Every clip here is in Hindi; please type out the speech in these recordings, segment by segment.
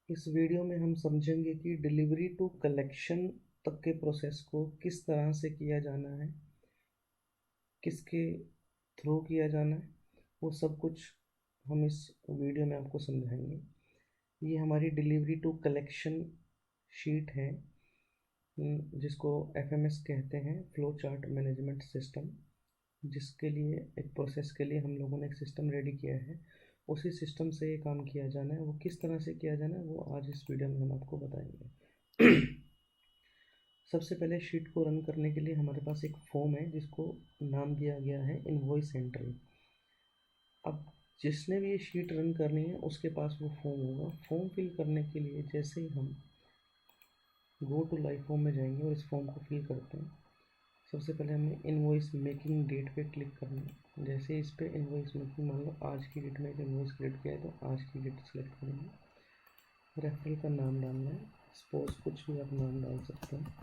इस वीडियो में हम समझेंगे कि डिलीवरी टू कलेक्शन तक के प्रोसेस को किस तरह से किया जाना है, किसके थ्रू किया जाना है, वो सब कुछ हम इस वीडियो में आपको समझाएंगे। ये हमारी डिलीवरी टू कलेक्शन शीट है, जिसको एफएमएस कहते हैं, फ्लो चार्ट मैनेजमेंट सिस्टम। जिसके लिए एक प्रोसेस के लिए हम लोगों ने एक सिस्टम रेडी किया है, उसी सिस्टम से ये काम किया जाना है। वो किस तरह से किया जाना है वो आज इस वीडियो में हम आपको बताएंगे। सबसे पहले शीट को रन करने के लिए हमारे पास एक फॉर्म है जिसको नाम दिया गया है इनवॉइस एंट्री। अब जिसने भी ये शीट रन करनी है उसके पास वो फॉर्म होगा। फॉर्म फिल करने के लिए जैसे ही हम गो टू लाइव फॉर्म में जाएंगे और इस फॉर्म को फिल करते हैं, सबसे पहले हमें इनवॉइस मेकिंग डेट पे क्लिक करना है। जैसे इस पे इनवॉइस मेकिंग, मान लो आज की डेट में एक इनवॉइस क्रिएट किया है तो आज की डेट सेलेक्ट करेंगे। रेफरल का नाम डालना है, सपोज कुछ भी आप नाम डाल सकते हैं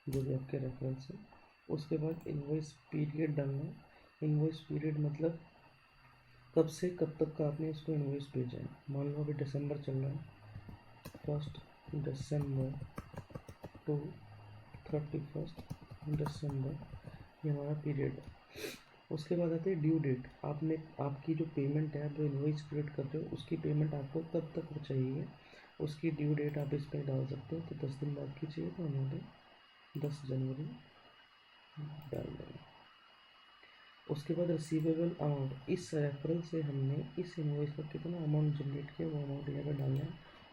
जो भी आपके रेफरेंस है। उसके बाद इनवॉइस पीरियड डालना है। इनवॉइस पीरियड मतलब कब से कब तक का आपने इसको इनवॉइस भेजा है। मान लो अभी दिसंबर चल रहा है, 1 दिसंबर टू 31 दिसंबर, ये हमारा पीरियड है। उसके बाद आते हैं ड्यू डेट। आपने आपकी जो पेमेंट है, आप जो इनवॉइस क्रिएट कर रहे हो उसकी पेमेंट आपको कब तक चाहिए, उसकी ड्यू डेट आप इस पर डाल सकते हो। तो 10 दिन बाद की चाहिए तो हमारे 10 जनवरी डाल देंगे। उसके बाद रिसीवेबल अमाउंट, इस रेफरल से हमने इस इनवॉइस पर कितना अमाउंट जनरेट किया वो अमाउंट यहाँ पर डालना है।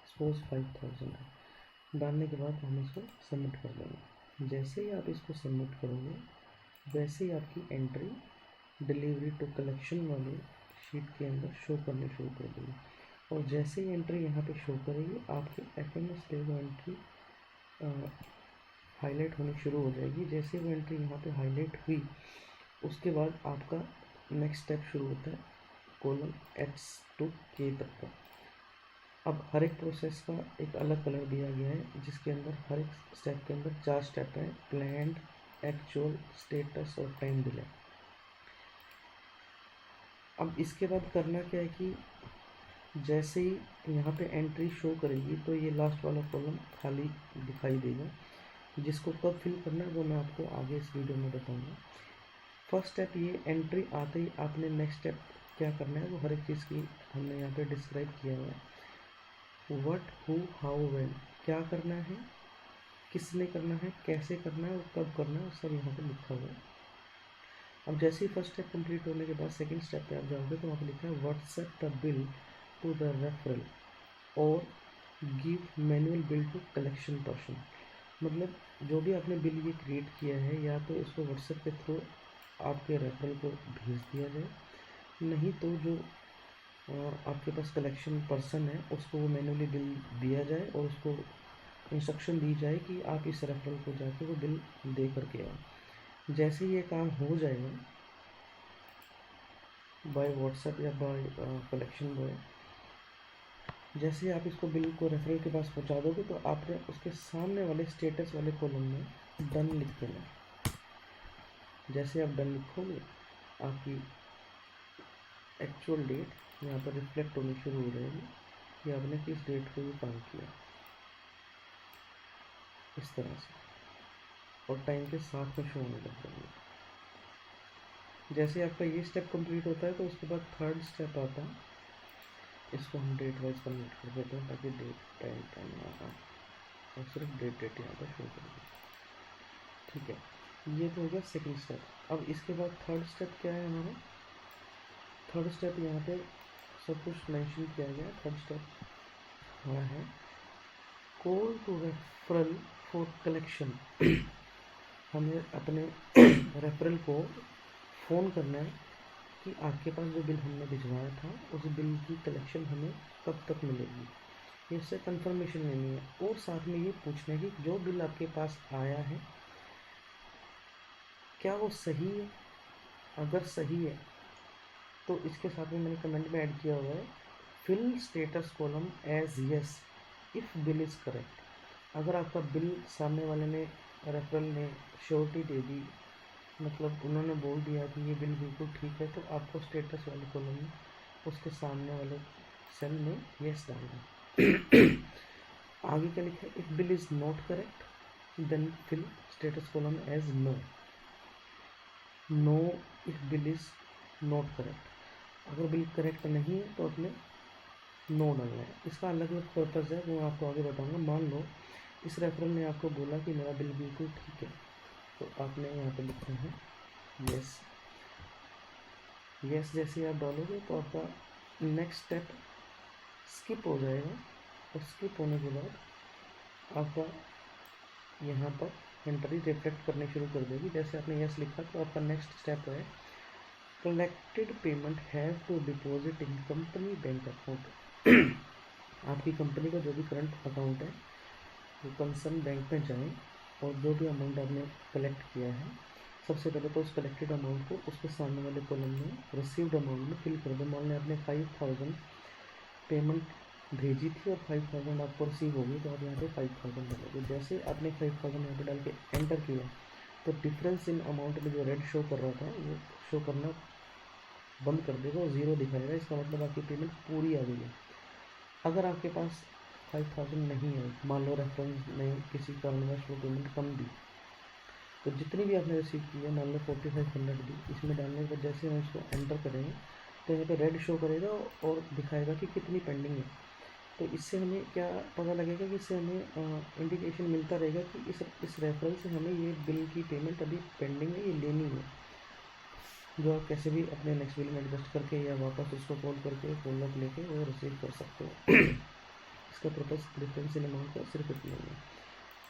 सपोज 5000 है। डालने के बाद हम इसको सबमिट कर देंगे। जैसे ही आप इसको सबमिट करोगे वैसे ही आपकी एंट्री डिलीवरी टू कलेक्शन वाले शीट के अंदर शो करनी शुरू कर देगी। और जैसे ही एंट्री यहाँ पे शो करेगी आपके एफएमएस पे वो एंट्री हाईलाइट होनी शुरू हो जाएगी। जैसे वो एंट्री यहाँ पे हाईलाइट हुई उसके बाद आपका नेक्स्ट स्टेप शुरू होता है कॉलम X to K तक का। अब हर एक प्रोसेस का एक अलग कलर दिया गया है, जिसके अंदर हर एक स्टेप के अंदर 4 स्टेप हैं: प्लान्ड, एक्चुअल, स्टेटस और टाइम डिले। अब इसके बाद करना क्या है कि जैसे ही यहाँ पे एंट्री शो करेगी तो ये लास्ट वाला कॉलम खाली दिखाई देगा, जिसको कब फिल करना है वो मैं आपको आगे इस वीडियो में बताऊँगा। फर्स्ट स्टेप ये, एंट्री आते ही आपने नेक्स्ट स्टेप क्या करना है वो हर एक चीज़ की हमने यहाँ पे डिस्क्राइब किया हुआ है। व्हाट, हु, हाउ, व्हेन, क्या करना है, किसने करना है, कैसे करना है और कब करना है, सब यहाँ पे लिखा हुआ है। अब जैसे ही फर्स्ट स्टेप कंप्लीट होने के बाद सेकंड स्टेप पे आप जाओगे तो वहाँ पे लिखा है WhatsApp the bill to the referral और give manual bill to collection person. मतलब जो भी आपने बिल ये क्रिएट किया है या तो इसको व्हाट्सएप के थ्रू आपके रेफरल को भेज दिया जाए, नहीं तो जो आपके पास कलेक्शन पर्सन है उसको वो मैनुअली बिल दिया जाए और उसको इंस्ट्रक्शन दी जाए कि आप इस रेफरल को जाके वो बिल दे करके आओ। जैसे ही ये काम हो जाएगा बाय व्हाट्सएप या बाय कलेक्शन बॉय, जैसे ही आप इसको बिल को रेफरल के पास पहुंचा दोगे तो आपने उसके सामने वाले स्टेटस वाले कॉलम में डन लिख देना। जैसे आप डन लिखोगे आपकी एक्चुअल डेट यहाँ पर रिफ्लेक्ट होनी शुरू हो जाएगी कि आपने किस डेट को ये काम किया, इस तरह से, और टाइम के साथ में शो होने लग जाएंगे। जैसे आपका ये स्टेप कंप्लीट होता है तो उसके बाद थर्ड स्टेप आता है, इसको हम डेट वाइज कन्वर्ट कर देते हैं ताकि डेट टाइम टाइम ना आए और सिर्फ डेट यहाँ पर शो करेंगे। ठीक है, ये तो हो गया सेकेंड स्टेप। अब इसके बाद थर्ड स्टेप क्या है हमारा? थर्ड स्टेप यहाँ पे सब कुछ मेंशन किया गया है। थर्ड स्टेप हमारा है call to referral for collection. हमें अपने रेफरल को फ़ोन करना है कि आपके पास जो बिल हमने भिजवाया था उस बिल की कलेक्शन हमें कब तक मिलेगी। इससे कंफर्मेशन लेनी है और साथ में ये पूछना है कि जो बिल आपके पास आया है क्या वो सही है। अगर सही है तो इसके साथ में मैंने कमेंट में ऐड किया हुआ है fill status column as yes if bill is correct. अगर आपका बिल सामने वाले ने, रेफरल ने श्योरिटी दे दी, मतलब उन्होंने बोल दिया कि ये बिल बिल्कुल ठीक है, तो आपको स्टेटस वाले कॉलम में उसके सामने वाले सेल में यस डालना है। आगे क्या लिखा है, if bill is not correct then fill status column as no. No if bill is not correct, अगर बिल करेक्ट नहीं है तो अपने नो डालना है। इसका अलग अलग पर्पज़ है, वो मैं आपको आगे बताऊंगा। मान लो इस रेफरल ने आपको बोला कि मेरा बिल बिल्कुल ठीक है, तो आपने यहाँ पे लिखना है यस। यस जैसे आप डालोगे तो आपका नेक्स्ट स्टेप स्किप हो जाएगा, और स्किप होने के बाद आपका यहाँ पर एंट्री रिफ्लेक्ट करनी शुरू कर देगी। जैसे आपने यस लिखा तो आपका नेक्स्ट स्टेप है collected payment have to deposit in company bank account. आपकी कंपनी का जो भी करंट अकाउंट है वो कंसर्न बैंक में जाए, और जो भी अमाउंट आपने कलेक्ट किया है सबसे पहले तो उस कलेक्टेड अमाउंट को उसके सामने वाले कॉलम में रिसीव्ड अमाउंट में फिल कर दो। मान लें आपने 5000 पेमेंट भेजी थी और 5000 आपको रिसीव होगी, तो आप यहाँ पे 5000 डालोगे। जैसे आपने 5000 यहाँ पे डाल के एंटर किया तो डिफरेंस इन अमाउंट में जो रेड शो कर रहा था वो शो करना बंद कर देगा और ज़ीरो दिखाएगा। इसका मतलब आपकी पेमेंट पूरी आ गई है। अगर आपके पास 5000 नहीं है, मान लो रेफरेंस ने किसी कारणवश वो पेमेंट कम दी, तो जितनी भी आपने रिसीव की है, मान लो 4500 दी, इसमें डालने के बाद जैसे हम इसको एंटर करेंगे तो यहाँ पे रेड शो करेगा और दिखाएगा कि कितनी पेंडिंग है। तो इससे हमें क्या पता लगेगा कि इससे हमें इंडिकेशन मिलता रहेगा कि इस रेफरल से हमें ये बिल की पेमेंट अभी पेंडिंग है, ये लेनी है, जो आप कैसे भी अपने नेक्स्ट बिल में एडजस्ट करके या वापस उसको कॉल करके फॉलोअप लेके वो रिसीव कर सकते हो। इसका पर्पज़ डिफरेंस इन अमाउंट का सिर्फ इतना ही है।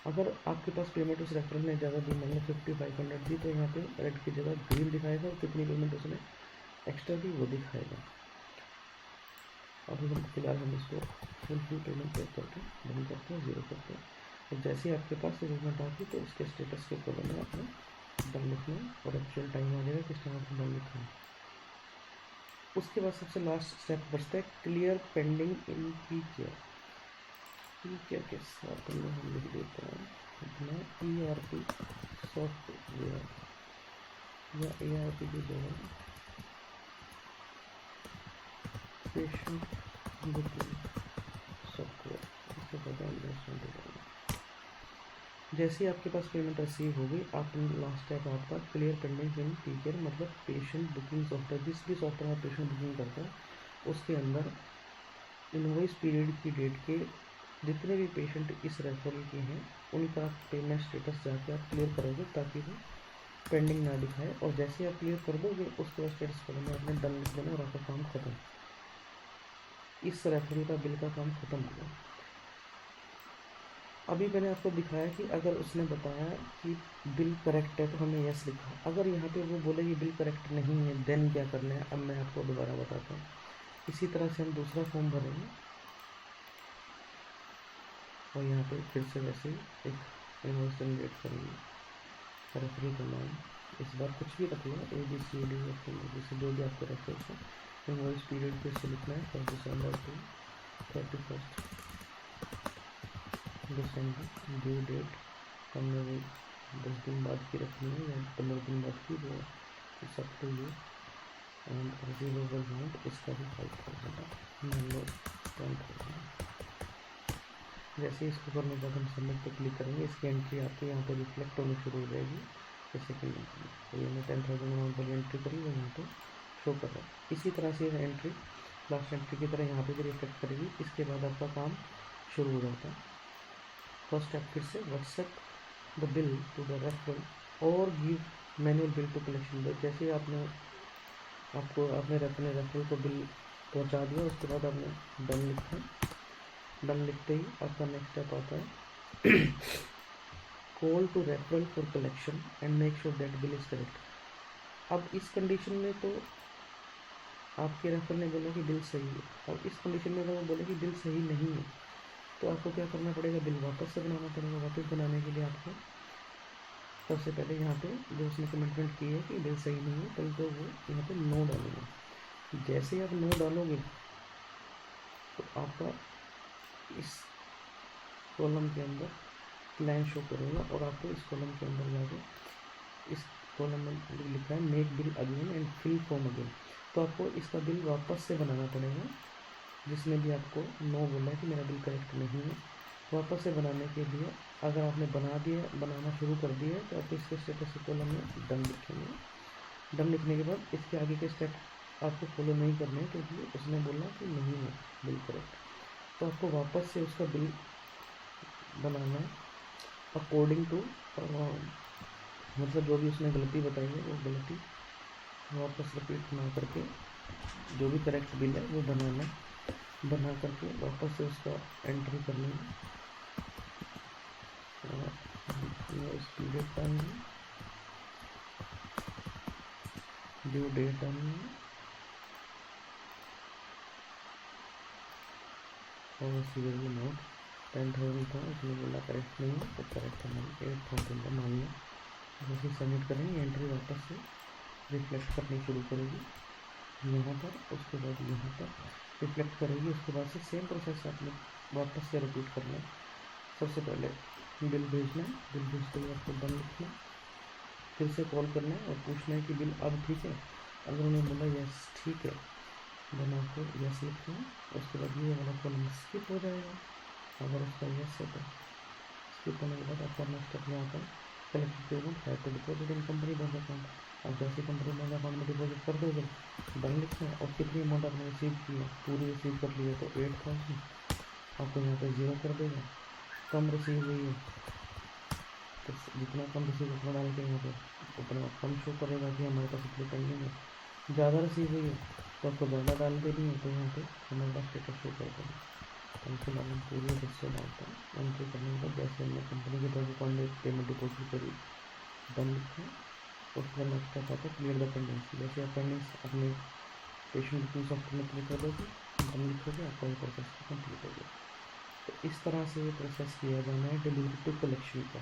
अगर आपके पास पेमेंट उस रेफरल ने ज़्यादा दी, मान लो 5500 दी, तो यहाँ पे रेड की जगह ग्रीन दिखाएगा और कितनी पेमेंट उसने एक्स्ट्रा दी वो दिखाएगा। अभी हम फिलहाल हम इसको फुल पेमेंट पे करके बंद करते हैं, ज़ीरो करते हैं। और जैसे ही आपके पास पेमेंट आती तो उसके स्टेटस के कॉलम में आपने डन लिखना है और एक्चुअल टाइम आ जाएगा किस टाइम आपको डन लिखना है। उसके बाद सबसे लास्ट स्टेप बचता है clear pending in P care. P care के साथ में हम लिख देते हैं अपना ERP सॉफ्टवेयर या ARP की जगह पेशेंट बुकिंग सॉफ्टवेयर, इससे ज़्यादा अंडरस्टैंड करेंगे। जैसे ही आपके पास पेमेंट रिसीव होगी, आप लास्ट स्टेप आपका clear pending in P care, मतलब पेशेंट बुकिंग सॉफ्टवेयर, जिस भी सॉफ्टवेयर आप पेशेंट बुकिंग करते हैं उसके अंदर इनवॉइस पीरियड की डेट के जितने भी पेशेंट इस रेफरल के हैं उनका पेमेंट स्टेटस जाके आप क्लियर करोगे ताकि वो पेंडिंग ना दिखाए। और जैसे आप क्लियर कर दोगे उसके बाद स्टेटस कॉलम में आपने डन लिख देना और आपका काम खत्म। इस रेफरल का बिल का काम खत्म हो गया। अभी मैंने आपको दिखाया कि अगर उसने बताया कि बिल करेक्ट है तो हमने यस लिखा। अगर यहाँ पे वो बोले कि बिल करेक्ट नहीं है देन क्या करना है, अब मैं आपको दोबारा बताता हूँ। इसी तरह से हम दूसरा फॉर्म भरेंगे और यहाँ पे फिर से वैसे ही एक इनवॉइस जनरेट करेंगे। रेफरल का नाम इस बार कुछ भी रख लो, ABCD जैसे जो भी आपको रेफरेंस है। इनवॉइस पीरियड फिर से लिखना है 1 दिसंबर टू 31 दिसंबर। ड्यू डेट हमने वो 10 दिन बाद की रखनी है या 15 दिन बाद की, वो सब टू ये। एंड रिसीवेबल अमाउंट इसका भी 5000 मान लो 10,000। जैसे इसको करने के बाद हम सबमिट पे क्लिक करेंगे, इसकी एंट्री आपके यहाँ पे रिफ्लेक्ट होनी शुरू हो जाएगी। जैसे कि ये मैं 10,000 अमाउंट वाली एंट्री करी वो यहाँ पे शो कर रहा है। इसी तरह से एंट्री लास्ट एंट्री की तरह यहाँ पे भी रिफ्लेक्ट करेगी। इसके बाद आपका काम शुरू हो जाता है। फर्स्ट स्टेप फिर से WhatsApp the bill to the referral और give manual bill to collection boy. जैसे आपने अपने रेफरल को बिल पहुँचा दिया, उसके बाद आपने डन लिखा। डन लिखते ही आपका नेक्स्ट स्टेप आता है call to referral for collection and make sure that bill is correct. अब इस कंडीशन में तो आपके रेफरल ने बोला कि बिल सही है, और इस कंडीशन में अगर वो बोले कि बिल सही नहीं है तो आपको क्या करना पड़ेगा, बिल वापस से बनाना पड़ेगा। वापस बनाने के लिए आपको सबसे पहले यहाँ पे जो उसने कमिटमेंट की है कि बिल सही नहीं है, कल को वो यहाँ पे नो डालेंगे। जैसे ही आप नो डालोगे तो आपका इस कॉलम के अंदर लाइन शो करेगा और आपको इस कॉलम के अंदर जाके इस कॉलम में लिखा है make bill again and fill form again, तो आपको इसका बिल वापस से बनाना पड़ेगा जिसने भी आपको नो बोला है कि मेरा बिल करेक्ट नहीं है, वापस से बनाने के लिए अगर आपने बनाना शुरू कर दिया है तो आप इसके स्टेटस कॉलम में डन लिखेंगे। डन लिखने के बाद इसके आगे के स्टेप आपको फॉलो नहीं करने हैं क्योंकि उसने बोला कि नहीं है बिल करेक्ट। तो आपको वापस से उसका बिल बनाना है अकॉर्डिंग टू, मतलब जो भी उसने गलती बताई है वो गलती वापस रिपीट ना करके जो भी करेक्ट बिल है वो बनाना है। बना करके वापस से उसका एंट्री करनी है। उसकी डेट डालनी है, ड्यू डेट डालनी है और रिसीवेबल अमाउंट 10,000 था, उसने बोला करेक्ट नहीं है तो करेक्ट अमाउंट 8,000 का मांगिए। जैसे सबमिट करेंगे एंट्री वापस से रिफ्लेक्ट करनी शुरू करेगी यहाँ पर, उसके बाद यहाँ पर रिफ्लेक्ट करेगी। उसके बाद से सेम प्रोसेस आपने वापस से रिपीट करना है। सबसे पहले बिल भेजना है, बिल भेजते हुए आपको डन लिखना है, फिर से कॉल करना है और पूछना है कि बिल अब ठीक है। अगर उन्होंने बोला यस ठीक है, देन आपको यस लिखना है। उसके बाद ये वाला कॉलम स्किप हो जाएगा। अगर उसका यस है तो स्किप होने के बाद आपका नेक्स्ट स्टेप यहाँ पर कलेक्टेड पेमेंट है तो deposit in company bank account, आप जैसे कंपनी बैंक अकाउंट में डिपॉजिट कर दोगे डन लिखना है। और कितनी अमाउंट आपने रिसीव की है, पूरी रिसीव कर ली है तो 8,000 आपको यहाँ पे ज़ीरो कर देगा। कम रिसीव हुई है तो जितना कम रिसीव उतना डाल के यहाँ पे उतना कम शो करेगा कि हमारे पास इतनी पेंडिंग है। ज़्यादा रिसीव हुई है तो आपको ज़्यादा डाल देनी है तो यहाँ पे हमारे पास स्टेटस शो कर देगा। तो फिलहाल हम पूरी हिस्से डालते हैं। एंट्री करने के बाद जैसे हमने कंपनी के बैंक अकाउंट में पेमेंट डिपॉजिट करी डन लिखा है। उसके बाद नेक्स्ट स्टेप आता है क्लियर द पेंडेंस। जैसे आप पेंडेंस अपने पेशेंट बुकिंग सॉफ्टवेयर में क्लिक कर दोगे डन लिखोगे आपका ये प्रोसेस कंप्लीट हो गया। तो इस तरह से ये प्रोसेस किया जाना है डिलीवरी टू कलेक्शन का।